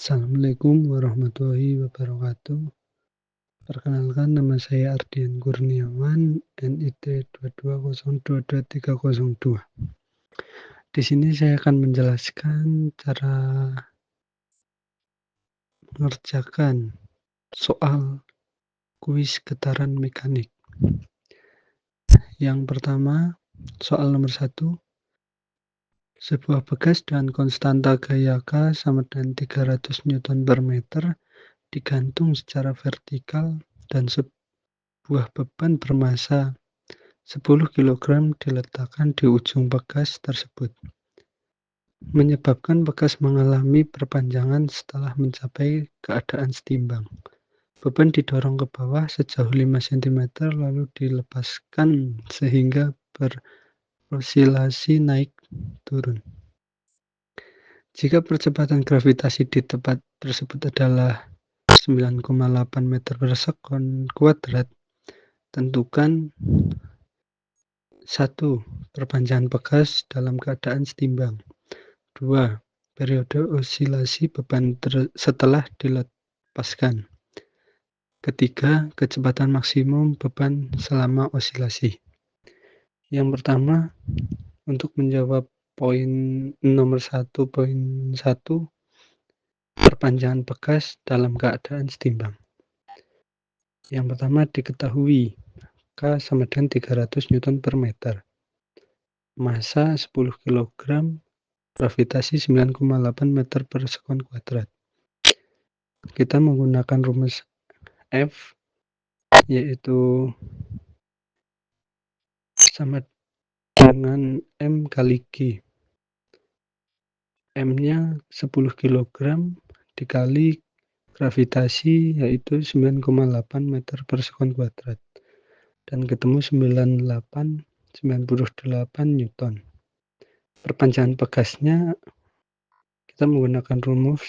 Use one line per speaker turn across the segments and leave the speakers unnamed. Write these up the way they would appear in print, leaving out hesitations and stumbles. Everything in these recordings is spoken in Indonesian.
Assalamualaikum warahmatullahi wabarakatuh. Perkenalkan, nama saya Ardian Kurniawan, NIT 220223302. Di sini saya akan menjelaskan cara mengerjakan soal kuis getaran mekanik. Yang pertama, soal nomor 1. Sebuah bekas dengan konstanta gaya K sama dengan 300 Newton per meter digantung secara vertikal dan sebuah beban bermassa 10 kg diletakkan di ujung bekas tersebut, menyebabkan bekas mengalami perpanjangan setelah mencapai keadaan setimbang. Beban didorong ke bawah sejauh 5 cm lalu dilepaskan sehingga berosilasi naik turun. Jika percepatan gravitasi di tempat tersebut adalah 9,8 meter per sekon kuadrat, tentukan 1. Perpanjangan bekas dalam keadaan setimbang. 2. Periode osilasi beban setelah dilepaskan. Ketiga, kecepatan maksimum beban selama osilasi. Yang pertama, untuk menjawab poin nomor 1.1, perpanjangan bekas dalam keadaan setimbang. Yang pertama diketahui K sama dengan 300 Newton per meter. Massa 10 kg, gravitasi 9,8 meter per sekon kuadrat. Kita menggunakan rumus F, yaitu sama dengan M kali G. M-nya 10 kg dikali gravitasi, yaitu 9,8 meter per sekon kuadrat. Dan ketemu 98 Newton. Perpanjangan bekasnya kita menggunakan rumus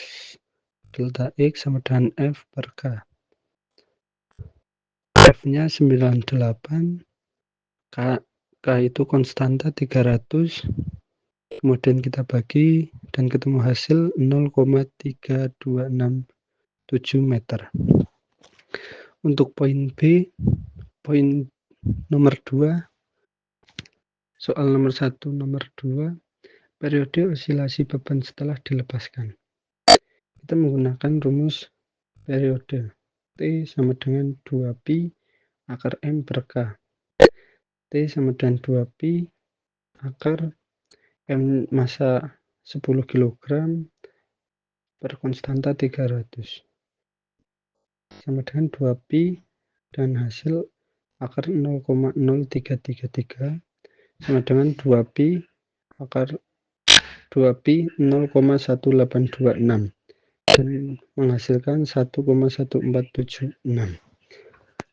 delta X sama dengan F per K. F-nya 98, K itu konstanta 300, kemudian kita bagi dan ketemu hasil 0,3267 meter. Untuk poin B, poin nomor 2, soal nomor 1 nomor 2, periode osilasi beban setelah dilepaskan. Kita menggunakan rumus periode T sama dengan 2pi akar M per K. T sama dengan 2pi akar M massa 10 kg per konstanta 300 sama dengan 2pi dan hasil akar 0,0333 sama dengan 2pi akar 2pi 0,1826 dan menghasilkan 1,1476.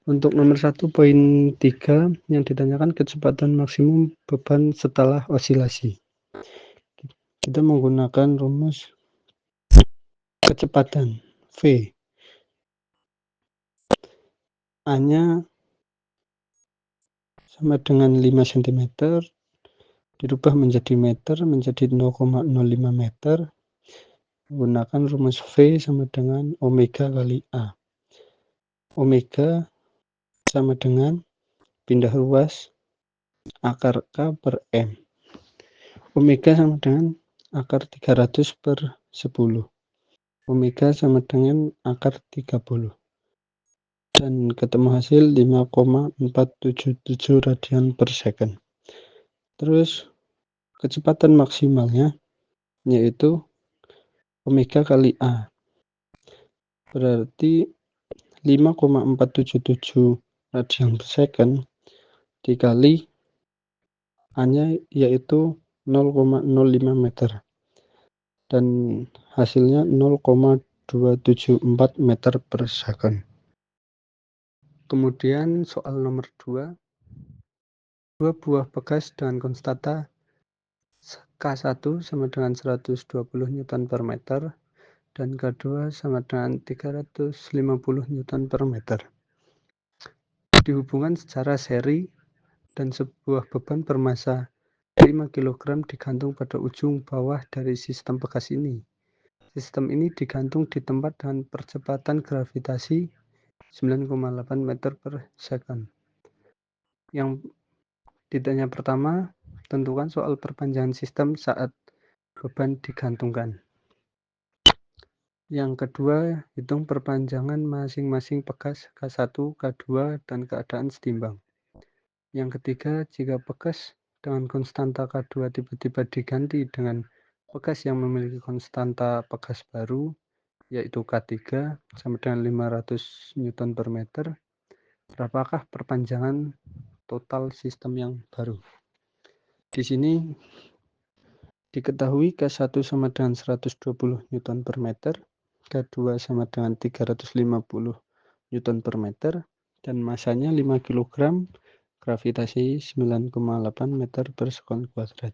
Untuk nomor 1 poin 3 yang ditanyakan kecepatan maksimum beban setelah osilasi. Kita menggunakan rumus kecepatan V. A-nya sama dengan 5 cm, dirubah menjadi meter, menjadi 0,05 meter. Menggunakan rumus V sama dengan omega kali A. Omega sama dengan pindah ruas akar K per M. Omega sama dengan akar 300 per 10. Omega sama dengan akar 30. Dan ketemu hasil 5,477 radian per second. Terus kecepatan maksimalnya yaitu omega kali A. Berarti 5,477 radian per second dikali A-nya yaitu 0,05 meter. Dan hasilnya 0,274 meter per second. Kemudian soal nomor 2. Dua buah bekas dengan konstanta K1 sama dengan 120 Newton per meter dan K2 sama dengan 350 Newton per meter. Dihubungkan secara seri dan sebuah beban bermassa 5 kg digantung pada ujung bawah dari sistem bekas ini. Sistem ini digantung di tempat dengan percepatan gravitasi 9,8 meter per second. Yang ditanya pertama, tentukan soal perpanjangan sistem saat beban digantungkan. Yang kedua, hitung perpanjangan masing-masing pegas K1, K2, dan keadaan setimbang. Yang ketiga, jika pegas dengan konstanta K2 tiba-tiba diganti dengan pegas yang memiliki konstanta pegas baru, yaitu K3 sama dengan 500 Newton per meter, berapakah perpanjangan total sistem yang baru? Di sini diketahui K1 sama dengan 120 Newton per meter, K2 sama dengan 350 Newton per meter, dan masanya 5 kg, gravitasi 9,8 meter per sekon kuadrat.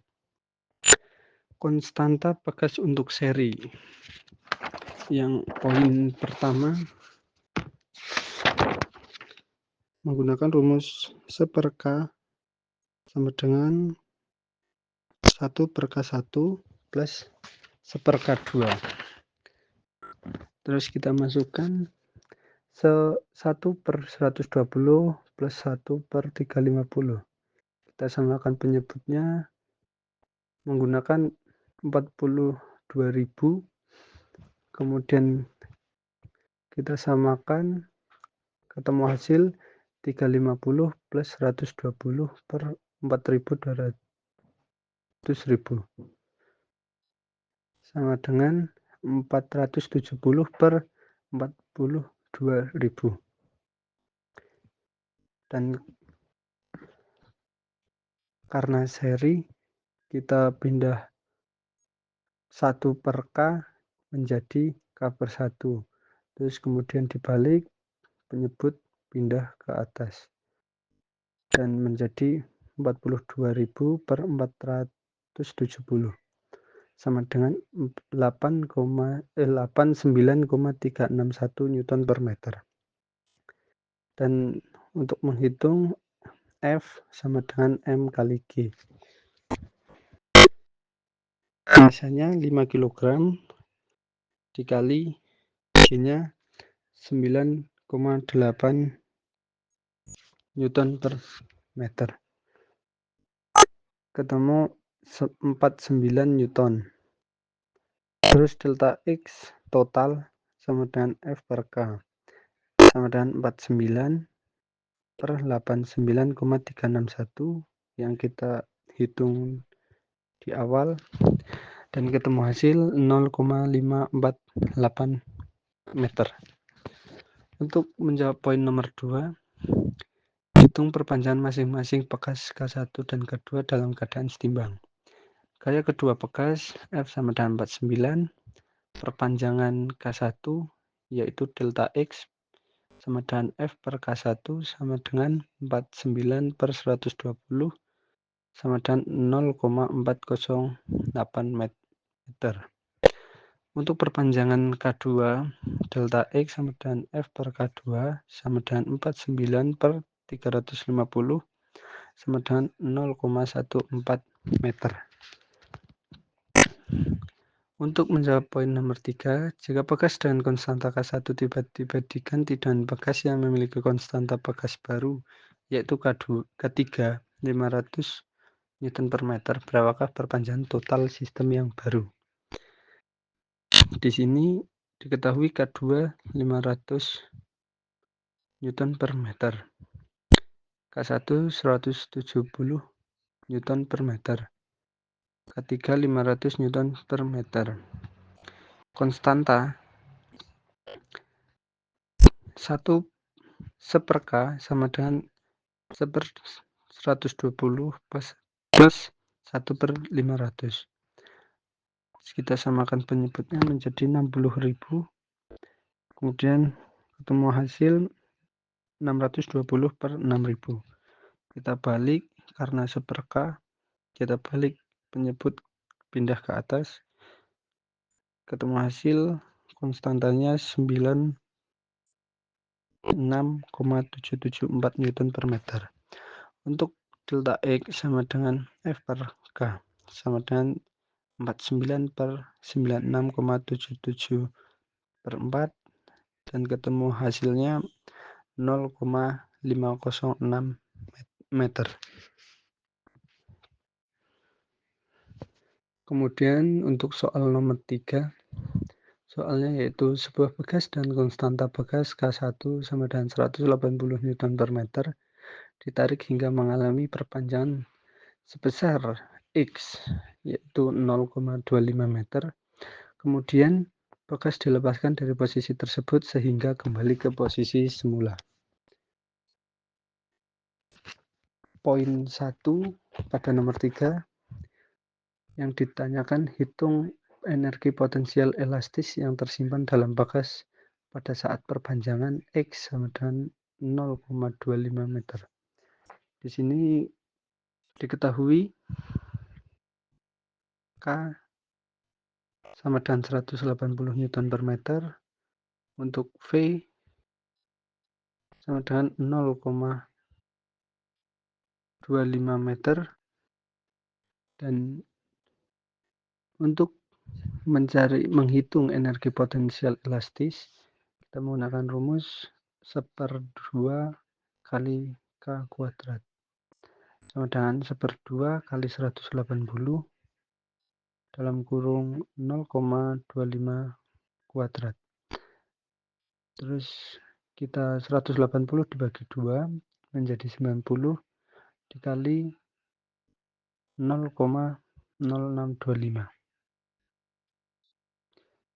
Konstanta pegas untuk seri. Yang poin pertama, menggunakan rumus 1/K sama dengan 1/K1 plus 1/K2. Terus kita masukkan 1/120 plus 1/350. Kita samakan penyebutnya menggunakan 42.000, kemudian kita samakan, ketemu hasil 350 plus 120 per 4.200.000 sama dengan 470 per 42.000. Dan karena seri, kita pindah 1/K menjadi K/1. Terus kemudian dibalik, penyebut pindah ke atas dan menjadi 42.000 per 470 sama dengan 89,361 Newton per meter. Dan untuk menghitung F sama dengan M kali G. Masanya 5 kg dikali G-nya 9,8 Newton per meter. Ketemu 49 Newton. Terus delta X total sama dengan F/K sama dengan 49 per 89,361 yang kita hitung di awal, dan ketemu hasil 0,548 meter. Untuk menjawab poin nomor 2, hitung perpanjangan masing-masing pegas K1 dan K2 dalam keadaan setimbang. Gaya kedua pegas F sama dengan 49, perpanjangan K1 yaitu delta X sama dengan F per K1 sama dengan 49 per 120 sama dengan 0,408 meter. Untuk perpanjangan K2, delta X sama dengan F per K2 sama dengan 49 per 350 sama dengan 0,14 meter. Untuk menjawab poin nomor 3, jika pegas dengan konstanta K1 tiba-tiba diganti dengan pegas yang memiliki konstanta pegas baru, yaitu K3 500 Newton per meter, berapakah perpanjangan total sistem yang baru? Di sini diketahui K2 500 Newton per meter, K1 170 Newton per meter, K3 500 Newton per meter. Konstanta 1/K sama dengan 1/120 plus 1/500. Kita samakan penyebutnya menjadi 60.000, kemudian ketemu hasil 620 per 6.000. Kita balik, karena 1/K kita balik penyebut pindah ke atas, ketemu hasil konstantanya 96,774 Newton per meter. Untuk delta X sama dengan F per K sama dengan 49/97/4 dan ketemu hasilnya 0,506 meter. Kemudian untuk soal nomor 3, soalnya yaitu sebuah bekas dan konstanta bekas K1 sama dengan 180 Newton per meter ditarik hingga mengalami perpanjangan sebesar X, yaitu 0,25 meter. Kemudian bekas dilepaskan dari posisi tersebut sehingga kembali ke posisi semula. Poin 1 pada nomor 3 yang ditanyakan, hitung energi potensial elastis yang tersimpan dalam bekas pada saat perpanjangan X sama dengan 0,25 meter. Di sini diketahui K sama dengan 180 Newton per meter, untuk V sama dengan 0,25 meter, dan untuk menghitung energi potensial elastis, kita menggunakan rumus 1/2 kali K kuadrat sama dengan 1/2 kali 180 dalam kurung 0,25 kuadrat. Terus kita 180 dibagi 2 menjadi 90 dikali 0,0625.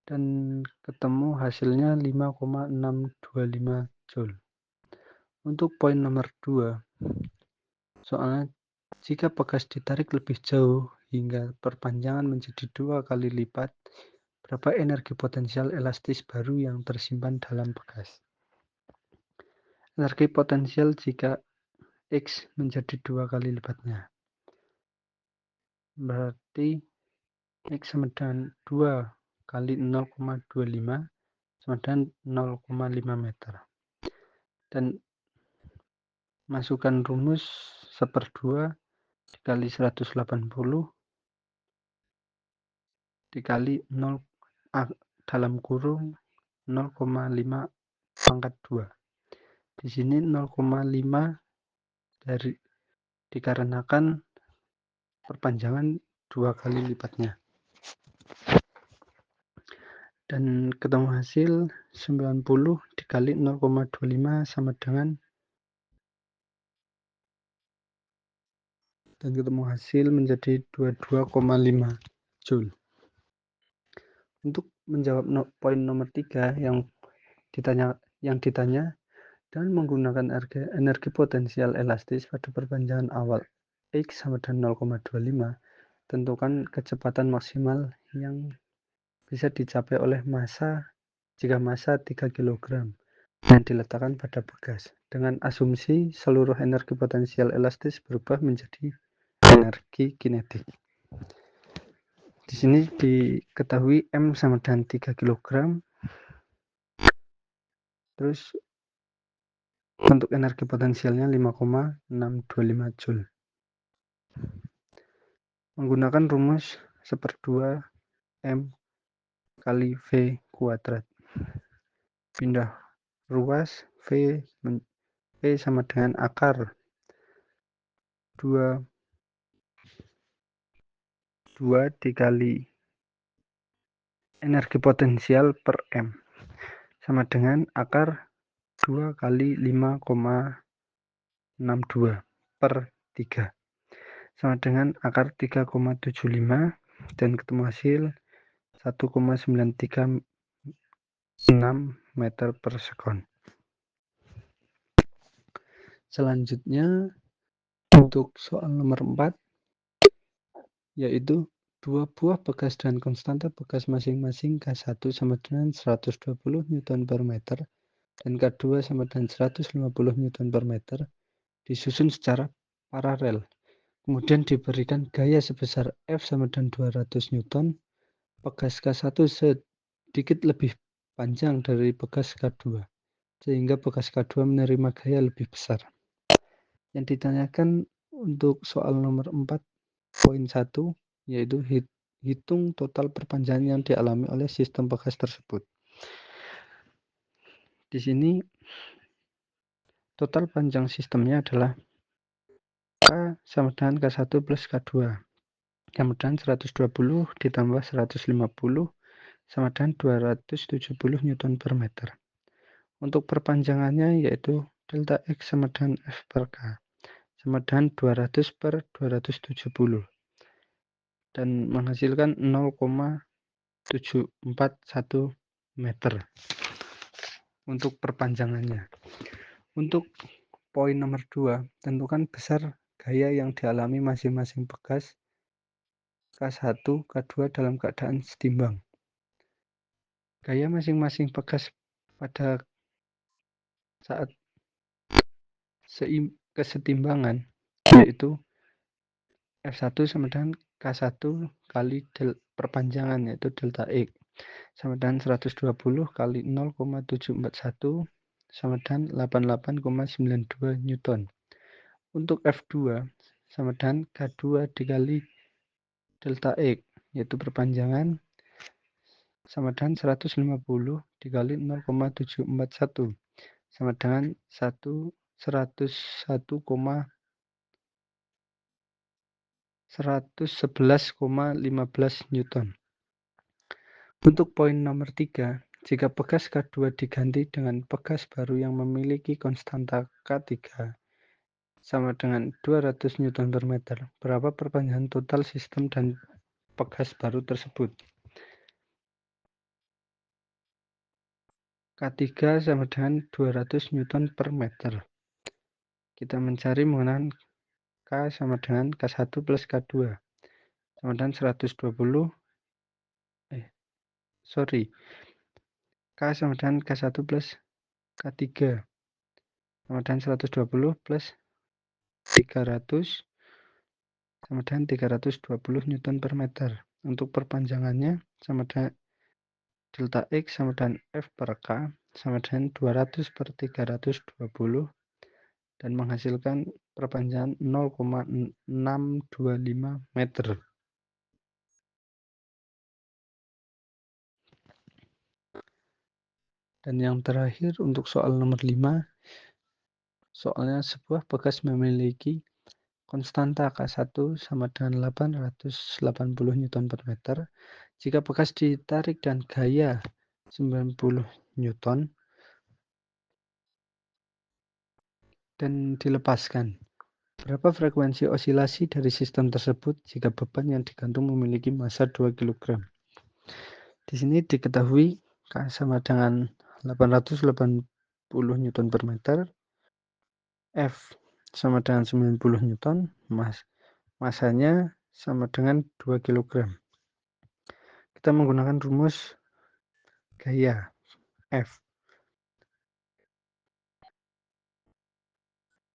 Dan ketemu hasilnya 5,625 Joule. Untuk poin nomor 2, soalnya jika bekas ditarik lebih jauh hingga perpanjangan menjadi 2 kali lipat, berapa energi potensial elastis baru yang tersimpan dalam bekas? Energi potensial jika X menjadi 2 kali lipatnya, berarti X sama dengan 2 kali 0,25 sama dengan 0,5 meter. Dan masukkan rumus 1/2 dikali 180 dikali 0 dalam kurung 0,5 pangkat 2. Di sini 0,5 dikarenakan perpanjangan 2 kali lipatnya. Dan ketemu hasil 90 dikali 0,25 sama dengan, dan ketemu hasil menjadi 22,5 Joule. Untuk menjawab poin nomor 3 yang ditanya dengan menggunakan energi potensial elastis pada perpanjangan awal X sama dengan 0,25, tentukan kecepatan maksimal yang bisa dicapai oleh massa jika massa 3 kg yang diletakkan pada bekas, dengan asumsi seluruh energi potensial elastis berubah menjadi energi kinetik. Di sini diketahui M sama dengan 3 kg. Terus untuk energi potensialnya 5,625 Joule. Menggunakan rumus 1/2 M kali V kuadrat. Pindah ruas, V sama dengan akar 2 dikali energi potensial per M sama dengan akar 2 kali 5,62 per 3 sama dengan akar 3,75, dan ketemu hasil 1,936 meter per sekon. Selanjutnya untuk soal nomor 4, yaitu dua buah bekas dan konstanta bekas masing-masing K1 sama dengan 120 Newton per meter dan K2 sama dengan 150 Newton per meter disusun secara paralel. Kemudian diberikan gaya sebesar F sama dengan 200 Newton. Bekas K1 sedikit lebih panjang dari bekas K2, sehingga bekas K2 menerima gaya lebih besar. Yang ditanyakan untuk soal nomor 4, poin 1, yaitu hitung total perpanjangan yang dialami oleh sistem bekas tersebut. Di sini total panjang sistemnya adalah K sama dengan K1 plus K2 sama dengan 120 ditambah 150 sama dengan 270 Newton per meter. Untuk perpanjangannya yaitu delta X sama dengan F per K sama dengan 200 per 270 dan menghasilkan 0,741 meter untuk perpanjangannya. Untuk poin nomor 2, tentukan besar gaya yang dialami masing-masing bekas K1, K2 dalam keadaan setimbang. Gaya masing-masing bekas pada saat kesetimbangan yaitu F1 sama dengan K1 kali perpanjangan yaitu delta X sama dengan 120 kali 0,741 sama dengan 88,92 Newton. Untuk F2 sama dengan K2 dikali delta X yaitu perpanjangan sama dengan 150 dikali 0,741 sama dengan 111,15 Newton. Untuk poin nomor 3, jika bekas K2 diganti dengan bekas baru yang memiliki konstanta K3 sama dengan 200 Newton per meter, berapa perpanjangan total sistem dan bekas baru tersebut? K3 sama dengan 200 Newton per meter. Kita mencari menggunakan K sama dengan K1 plus K2 sama dengan 120 K sama dengan K1 plus K3 sama dengan 120 plus 300 sama dengan 320 Newton per meter. Untuk perpanjangannya sama dengan delta X sama dengan F per K sama dengan 200 per 320 dan menghasilkan perpanjangan 0,625 meter. Dan yang terakhir untuk soal nomor 5, soalnya sebuah bekas memiliki konstanta K1 sama dengan 880 Newton per meter. Jika bekas ditarik dan gaya 90 Newton dan dilepaskan, berapa frekuensi osilasi dari sistem tersebut jika beban yang digantung memiliki massa 2 kg? Di sini diketahui K sama dengan 880 Newton per meter, F sama dengan 90 Newton, masanya sama dengan 2 kg. Kita menggunakan rumus gaya F.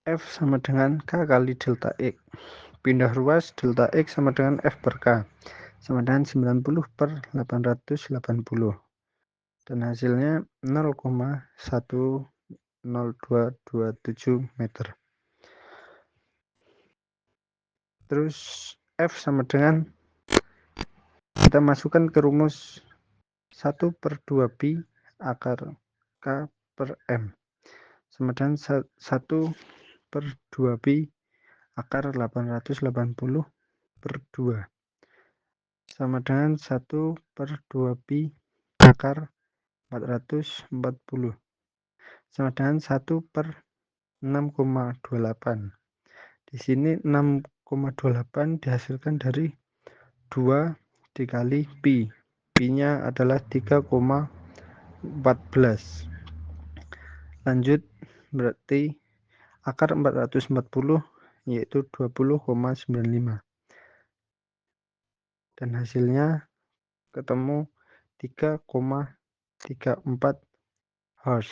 F sama dengan K kali delta X. Pindah ruas delta X sama dengan F per K sama dengan 90 per 880. Dan hasilnya 0,10227 meter. Terus F sama dengan kita masukkan ke rumus 1 per 2 pi akar K per M sama dengan 1 per 2 pi akar 880 per 2 sama dengan 1 per 2 pi akar 440 sama dengan 1 per 6,28. Di sini 6,28 dihasilkan dari 2 dikali pi. Pi-nya adalah 3,14. Lanjut, berarti akar 440 yaitu 20,95. Dan hasilnya ketemu 3,34 Hz.